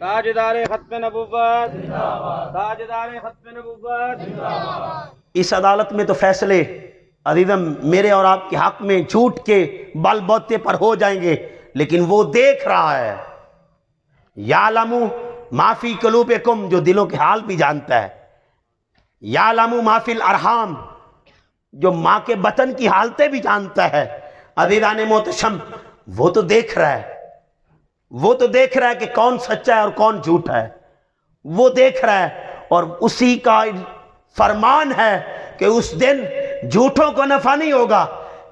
تاجدار ختم نبوت، تاجدار ختم نبوت۔ اس عدالت میں تو فیصلے عزیزم میرے اور آپ کے حق میں جھوٹ کے بل بوتے پر ہو جائیں گے، لیکن وہ دیکھ رہا ہے، یعلم ما فی قلوبکم، جو دلوں کے حال بھی جانتا ہے، یعلم ما فی الارحام، جو ماں کے بطن کی حالتیں بھی جانتا ہے۔ عزیزان محتشم، وہ تو دیکھ رہا ہے، وہ تو دیکھ رہا ہے کہ کون سچا ہے اور کون جھوٹا ہے، وہ دیکھ رہا ہے، اور اسی کا فرمان ہے کہ اس دن جھوٹوں کو نفع نہیں ہوگا۔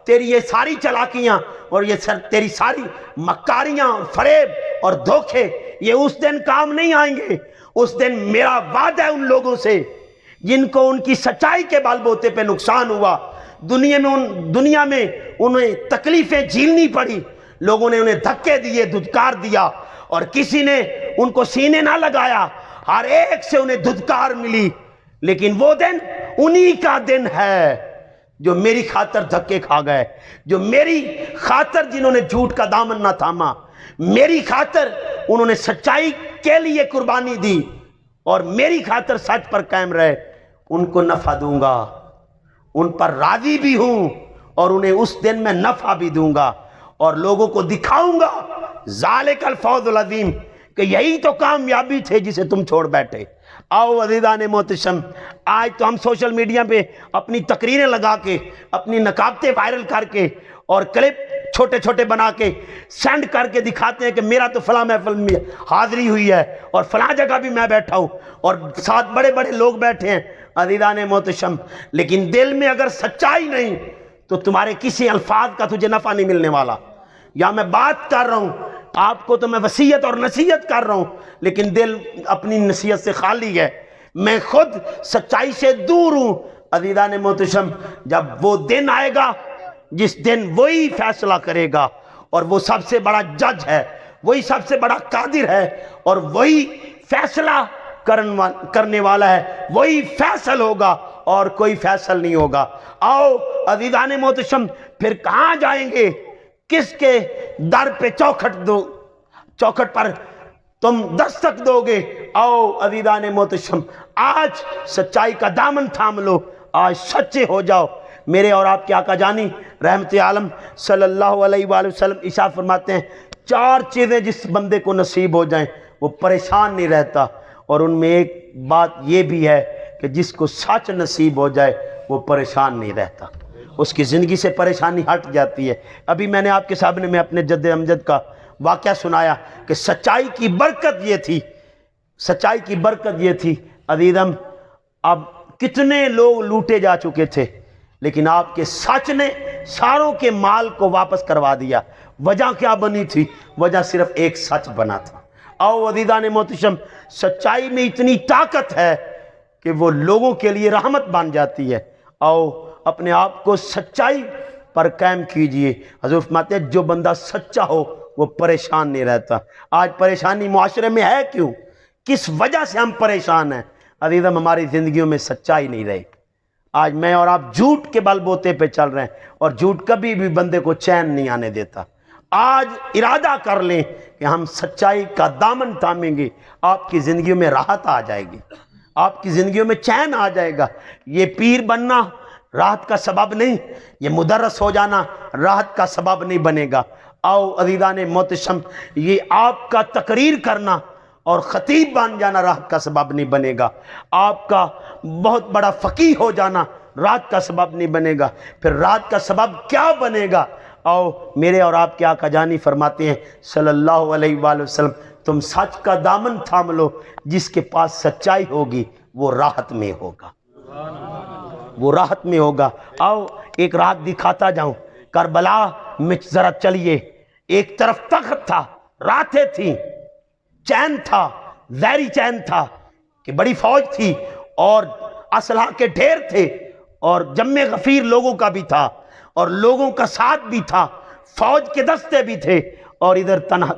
تیری یہ ساری چلاکیاں اور یہ تیری ساری مکاریاں اور فریب اور دھوکے، یہ اس دن کام نہیں آئیں گے۔ اس دن میرا وعدہ ہے ان لوگوں سے جن کو ان کی سچائی کے بال بوتے پہ نقصان ہوا، دنیا میں انہیں تکلیفیں جھیلنی پڑی، لوگوں نے انہیں دھکے دیے، دھتکار دیا، اور کسی نے ان کو سینے نہ لگایا، ہر ایک سے انہیں دھتکار ملی، لیکن وہ دن انہی کا دن ہے جو میری خاطر دھکے کھا گئے، جو میری خاطر جنہوں نے جھوٹ کا دامن نہ تھاما، میری خاطر انہوں نے سچائی کے لیے قربانی دی اور میری خاطر سچ پر قائم رہے، ان کو نفع دوں گا، ان پر راضی بھی ہوں، اور انہیں اس دن میں نفع بھی دوں گا، اور لوگوں کو دکھاؤں گا ذالک الفوز العظیم، کہ یہی تو کامیابی تھے جسے تم چھوڑ بیٹھے۔ آؤ عزیزان محتشم، آج تو ہم سوشل میڈیا پہ اپنی تقریریں لگا کے، اپنی نکابتیں وائرل کر کے اور کلپ چھوٹے چھوٹے بنا کے سینڈ کر کے دکھاتے ہیں کہ میرا تو فلاں محفل میں حاضری ہوئی ہے اور فلاں جگہ بھی میں بیٹھا ہوں اور ساتھ بڑے بڑے لوگ بیٹھے ہیں۔ عزیزان محتشم، لیکن دل میں اگر سچائی نہیں تو تمہارے کسی الفاظ کا تجھے نفع نہیں ملنے والا۔ یا میں بات کر رہا ہوں آپ کو تو میں وصیت اور نصیحت کر رہا ہوں، لیکن دل اپنی نصیحت سے خالی ہے، میں خود سچائی سے دور ہوں۔ عزیزان محتشم، جب وہ دن آئے گا جس دن وہی فیصلہ کرے گا، اور وہ سب سے بڑا جج ہے، وہی سب سے بڑا قادر ہے، اور وہی فیصلہ کرنے والا ہے، وہی فیصل ہوگا اور کوئی فیصل نہیں ہوگا۔ آؤ عزیزان محتشم، پھر کہاں جائیں گے؟ کس کے در پہ چوکھٹ پر تم دستک دو گے؟ آؤ عزیزان محتشم، آج سچائی کا دامن تھام لو، آج سچے ہو جاؤ۔ میرے اور آپ کے آقا جانی رحمت عالم صلی اللہ علیہ وآلہ وسلم ارشاد فرماتے ہیں، 4 چیزیں جس بندے کو نصیب ہو جائیں وہ پریشان نہیں رہتا، اور ان میں ایک بات یہ بھی ہے کہ جس کو سچ نصیب ہو جائے وہ پریشان نہیں رہتا، اس کی زندگی سے پریشانی ہٹ جاتی ہے۔ ابھی میں نے آپ کے سامنے میں اپنے جد امجد کا واقعہ سنایا کہ سچائی کی برکت یہ تھی، سچائی کی برکت یہ تھی عزیزم، اب کتنے لوگ لوٹے جا چکے تھے، لیکن آپ کے سچ نے ساروں کے مال کو واپس کروا دیا۔ وجہ کیا بنی تھی؟ وجہ صرف ایک سچ بنا تھا۔ آؤ عزیزان محتشم، سچائی میں اتنی طاقت ہے کہ وہ لوگوں کے لیے رحمت بن جاتی ہے۔ آؤ اپنے آپ کو سچائی پر قائم کیجئے۔ حضور فرماتے ہیں جو بندہ سچا ہو وہ پریشان نہیں رہتا۔ آج پریشانی معاشرے میں ہے کیوں؟ کس وجہ سے ہم پریشان ہیں؟ عزیزم، ہماری زندگیوں میں سچائی نہیں رہی۔ آج میں اور آپ جھوٹ کے بل بوتے پہ چل رہے ہیں، اور جھوٹ کبھی بھی بندے کو چین نہیں آنے دیتا۔ آج ارادہ کر لیں کہ ہم سچائی کا دامن تھامیں گے، آپ کی زندگیوں میں راحت آ جائے گی، آپ کی زندگیوں میں چین آ جائے گا۔ یہ پیر بننا راحت کا سبب نہیں، یہ مدرس ہو جانا راحت کا سبب نہیں بنے گا۔ آؤ عزیزان محتشم، یہ آپ کا تقریر کرنا اور خطیب بن جانا راحت کا سبب نہیں بنے گا، آپ کا بہت بڑا فقیہ ہو جانا راحت کا سبب نہیں بنے گا۔ پھر راحت کا سبب کیا بنے گا؟ آؤ میرے اور آپ کے آقا جانی فرماتے ہیں صلی اللہ علیہ وآلہ وسلم، تم سچ کا دامن تھام لو، جس کے پاس سچائی ہوگی وہ راحت میں ہوگا، وہ راحت میں ہوگا۔ آؤ ایک رات دکھاتا جاؤں، کربلا میں ذرا چلیے، ایک طرف تخت تھا، راتیں تھیں، چین تھا، زہری چین تھا کہ بڑی فوج تھی اور اسلحہ کے ڈھیر تھے، اور جمع غفیر لوگوں کا بھی تھا، اور لوگوں کا ساتھ بھی تھا، فوج کے دستے بھی تھے، اور ادھر تنہا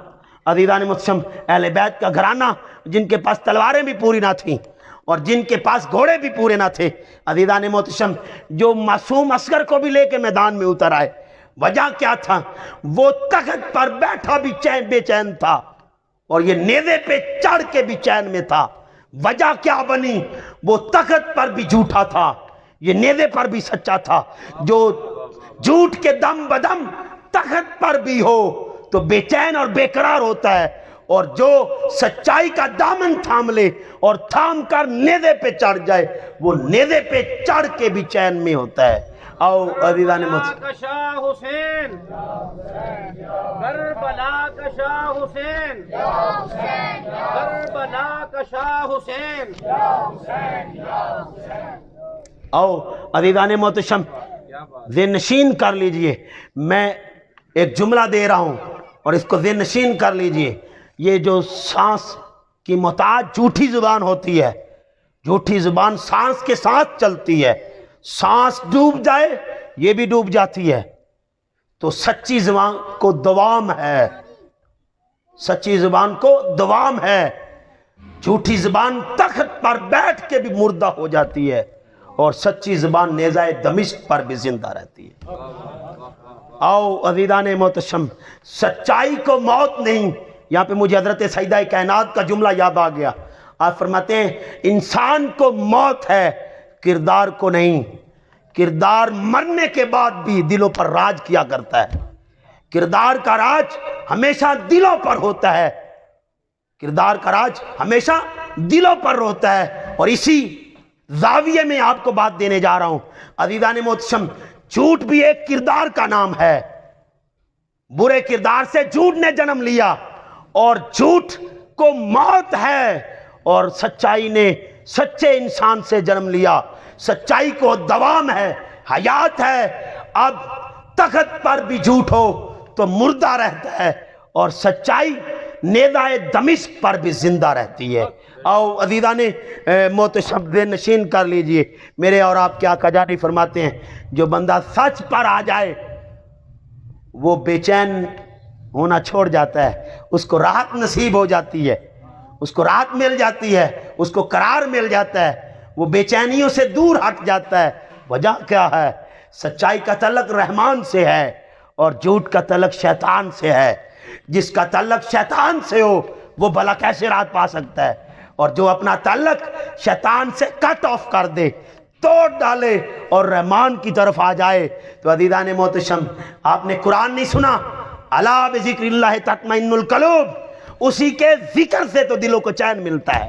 عزیزان محتشم اہل بیت کا گھرانہ جن کے پاس تلواریں بھی پوری نہ تھیں اور جن کے پاس گھوڑے بھی پورے نہ تھے۔ عزیزان محتشم، جو معصوم اصغر کو بھی لے کے میدان میں اتر آئے، وجہ کیا تھا؟ وہ تخت پر بیٹھا بھی بے چین تھا، اور یہ نیزے پہ چڑھ کے بھی چین میں تھا. وجہ کیا بنی؟ وہ تخت پر بھی جھوٹا تھا، یہ نیزے پر بھی سچا تھا. جو جھوٹ کے دم بدم تخت پر بھی ہو تو بے چین اور بے قرار ہوتا ہے، اور جو سچائی کا دامن تھام لے اور تھام کر نیزے پہ چڑھ جائے وہ نیزے پہ چڑھ کے بھی چین میں ہوتا ہے. آؤ عزیزان محترم، کا شاہ حسین، کربلا کا شاہ حسین، کربلا کا شاہ حسین. آؤ عزیزان محترم ذہن نشین کر لیجئے. میں ایک جملہ دے رہا ہوں اور اس کو ذہن نشین کر لیجئے. یہ جو سانس کی محتاج جھوٹی زبان ہوتی ہے، جھوٹی زبان سانس کے ساتھ چلتی ہے، سانس ڈوب جائے یہ بھی ڈوب جاتی ہے. تو سچی زبان کو دوام ہے، سچی زبان کو دوام ہے. جھوٹی زبان تخت پر بیٹھ کے بھی مردہ ہو جاتی ہے اور سچی زبان نیزہ دمشق پر بھی زندہ رہتی ہے. آؤ عزیزان محتشم، سچائی کو موت نہیں. یہاں پہ مجھے حضرت سیدہ کائنات کا جملہ یاد آ گیا. آپ فرماتے ہیں انسان کو موت ہے، کردار کو نہیں. کردار مرنے کے بعد بھی دلوں پر راج کیا کرتا ہے. کردار کا راج ہمیشہ دلوں پر ہوتا ہے، کردار کا راج ہمیشہ دلوں پر ہوتا ہے. اور اسی زاویے میں آپ کو بات دینے جا رہا ہوں. عزیزان محتشم، جھوٹ بھی ایک کردار کا نام ہے. برے کردار سے جھوٹ نے جنم لیا اور جھوٹ کو موت ہے، اور سچائی نے سچے انسان سے جنم لیا. سچائی کو دوام ہے، حیات ہے. اب تخت پر بھی جھوٹ ہو تو مردہ رہتا ہے اور سچائی نیزہ دمشق پر بھی زندہ رہتی ہے. آؤ عزیزان محتشم ذہن نشین کر لیجئے. میرے اور آپ کے آقا جانی فرماتے ہیں جو بندہ سچ پر آ جائے وہ بے چین ہونا چھوڑ جاتا ہے، اس کو راحت نصیب ہو جاتی ہے، اس کو راحت مل جاتی ہے، اس کو قرار مل جاتا ہے، وہ بے چینیوں سے دور ہٹ جاتا ہے. وجہ کیا ہے؟ سچائی کا تعلق رحمان سے ہے اور جھوٹ کا تعلق شیطان سے ہے. جس کا تعلق شیطان سے ہو وہ بھلا کیسے راحت پا سکتا ہے؟ اور جو اپنا تعلق شیطان سے کٹ آف کر دے، توڑ ڈالے اور رحمان کی طرف آ جائے. تو عزیزان محتشم، آپ نے قرآن نہیں سنا؟ الا بذکر اللہ تطمئن القلوب، اسی کے ذکر سے تو دلوں کو چین ملتا ہے.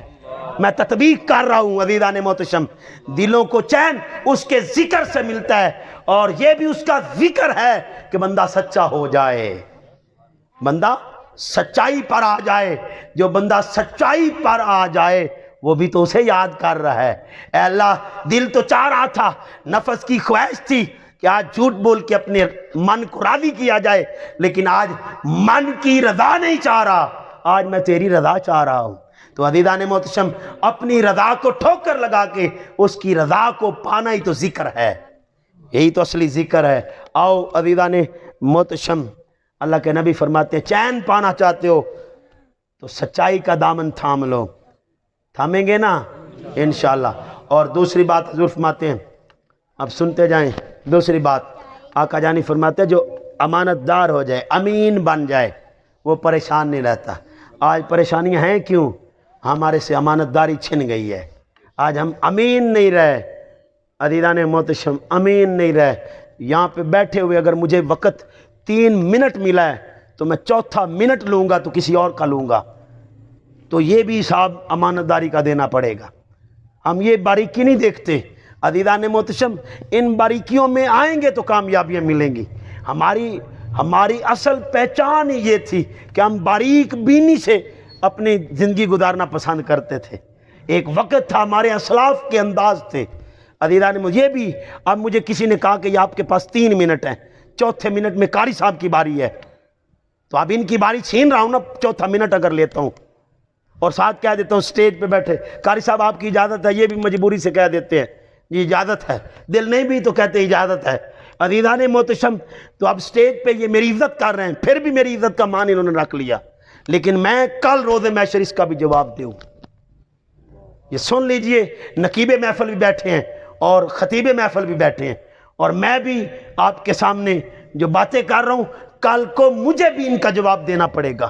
میں تطبیق کر رہا ہوں عزیزان محتشم، دلوں کو چین اس کے ذکر سے ملتا ہے، اور یہ بھی اس کا ذکر ہے کہ بندہ سچا ہو جائے، بندہ سچائی پر آ جائے. جو بندہ سچائی پر آ جائے وہ بھی تو اسے یاد کر رہا ہے. اے اللہ، دل تو چاہ رہا تھا، نفس کی خواہش تھی کہ آج جھوٹ بول کے اپنے من کو راضی کیا جائے، لیکن آج من کی رضا نہیں چاہ رہا، آج میں تیری رضا چاہ رہا ہوں. تو عزیزان محتشم، اپنی رضا کو ٹھوکر لگا کے اس کی رضا کو پانا ہی تو ذکر ہے، یہی تو اصلی ذکر ہے. آؤ عزیزان محتشم، اللہ کے نبی فرماتے ہیں چین پانا چاہتے ہو تو سچائی کا دامن تھام لو. تھامیں گے نا انشاءاللہ. اور دوسری بات حضور فرماتے ہیں، اب سنتے جائیں. دوسری بات آقا جانی فرماتے ہیں جو امانت دار ہو جائے، امین بن جائے، وہ پریشان نہیں رہتا. آج پریشانیاں ہیں کیوں؟ ہمارے سے امانت داری چھن گئی ہے. آج ہم امین نہیں رہے عزیزان محتشم، امین نہیں رہے. یہاں پہ بیٹھے ہوئے اگر مجھے وقت 3 منٹ ملا ہے تو میں چوتھا منٹ لوں گا تو کسی اور کا لوں گا. تو یہ بھی حساب امانت داری کا دینا پڑے گا. ہم یہ باریکی نہیں دیکھتے عزیزان محتشم، ان باریکیوں میں آئیں گے تو کامیابیاں ملیں گی. ہماری اصل پہچان ہی یہ تھی کہ ہم باریک بینی سے اپنی زندگی گزارنا پسند کرتے تھے. ایک وقت تھا ہمارے اسلاف کے انداز تھے عزیزان. یہ بھی اب مجھے کسی نے کہا کہ یہ آپ کے پاس 3 منٹ ہیں، چوتھے منٹ میں قاری صاحب کی باری ہے، تو اب ان کی باری چھین رہا ہوں نا. چوتھا منٹ اگر لیتا ہوں اور ساتھ کہہ دیتا ہوں اسٹیج پہ بیٹھے قاری صاحب آپ کی اجازت ہے، یہ بھی مجبوری سے کہہ دیتے ہیں جی اجازت ہے، دل نہیں بھی تو کہتے ہیں اجازت ہے. عزیزان محتشم، تو اب اسٹیج پہ یہ میری عزت کر رہے ہیں، پھر بھی میری عزت کا مان انہوں نے رکھ لیا، لیکن میں کل روز محشر اس کا بھی جواب دوں. یہ سن لیجئے، نقیب محفل بھی بیٹھے ہیں اور خطیب محفل بھی بیٹھے ہیں، اور میں بھی آپ کے سامنے جو باتیں کر رہا ہوں کل کو مجھے بھی ان کا جواب دینا پڑے گا.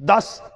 10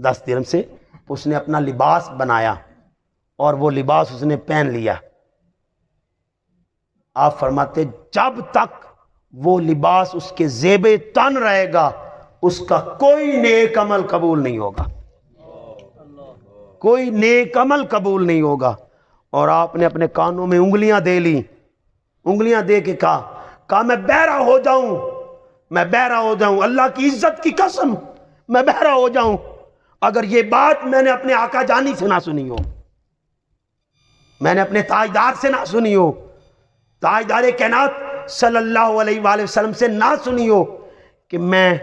10 درہم سے اس نے اپنا لباس بنایا اور وہ لباس اس نے پہن لیا. آپ فرماتے جب تک وہ لباس اس کے زیب تن رہے گا اس کا کوئی نیک عمل قبول نہیں ہوگا, کوئی نیک عمل قبول نہیں ہوگا. اور آپ نے اپنے کانوں میں انگلیاں دے لی, انگلیاں دے کے کہا میں بہرا ہو جاؤں, میں بہرا ہو جاؤں, اللہ کی عزت کی قسم میں بہرا ہو جاؤں اگر یہ بات میں نے اپنے آقا جانی سے نہ سنی ہو, میں نے اپنے تاجدار سے نہ سنی ہو, تاجدار کائنات صلی اللہ علیہ وآلہ وسلم سے نہ سنی ہو کہ میں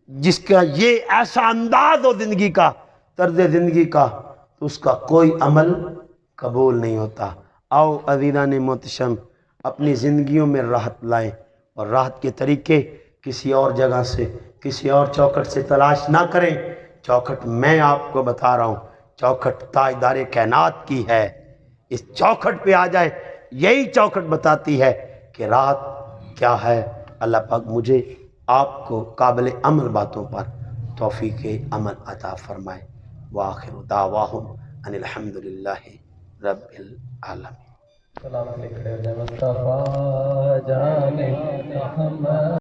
جس کا یہ ایسا انداز ہو زندگی کا, طرز زندگی کا, تو اس کا کوئی عمل قبول نہیں ہوتا. آؤ عزیزان محتشم اپنی زندگیوں میں راحت لائیں, اور راحت کے طریقے کسی اور جگہ سے کسی اور چوکھٹ سے تلاش نہ کریں. چوکھٹ میں آپ کو بتا رہا ہوں, چوکھٹ تاجدار کائنات کی ہے. اس چوکھٹ پہ آ جائے, یہی چوکھٹ بتاتی ہے کہ راحت کیا ہے. اللہ پاک مجھے آپ کو قابل عمل باتوں پر توفیق عمل عطا فرمائے. وآخر دعواہم ان الحمدللہ رب العالمین. سلام علیکم مصطفیٰ جان محمد.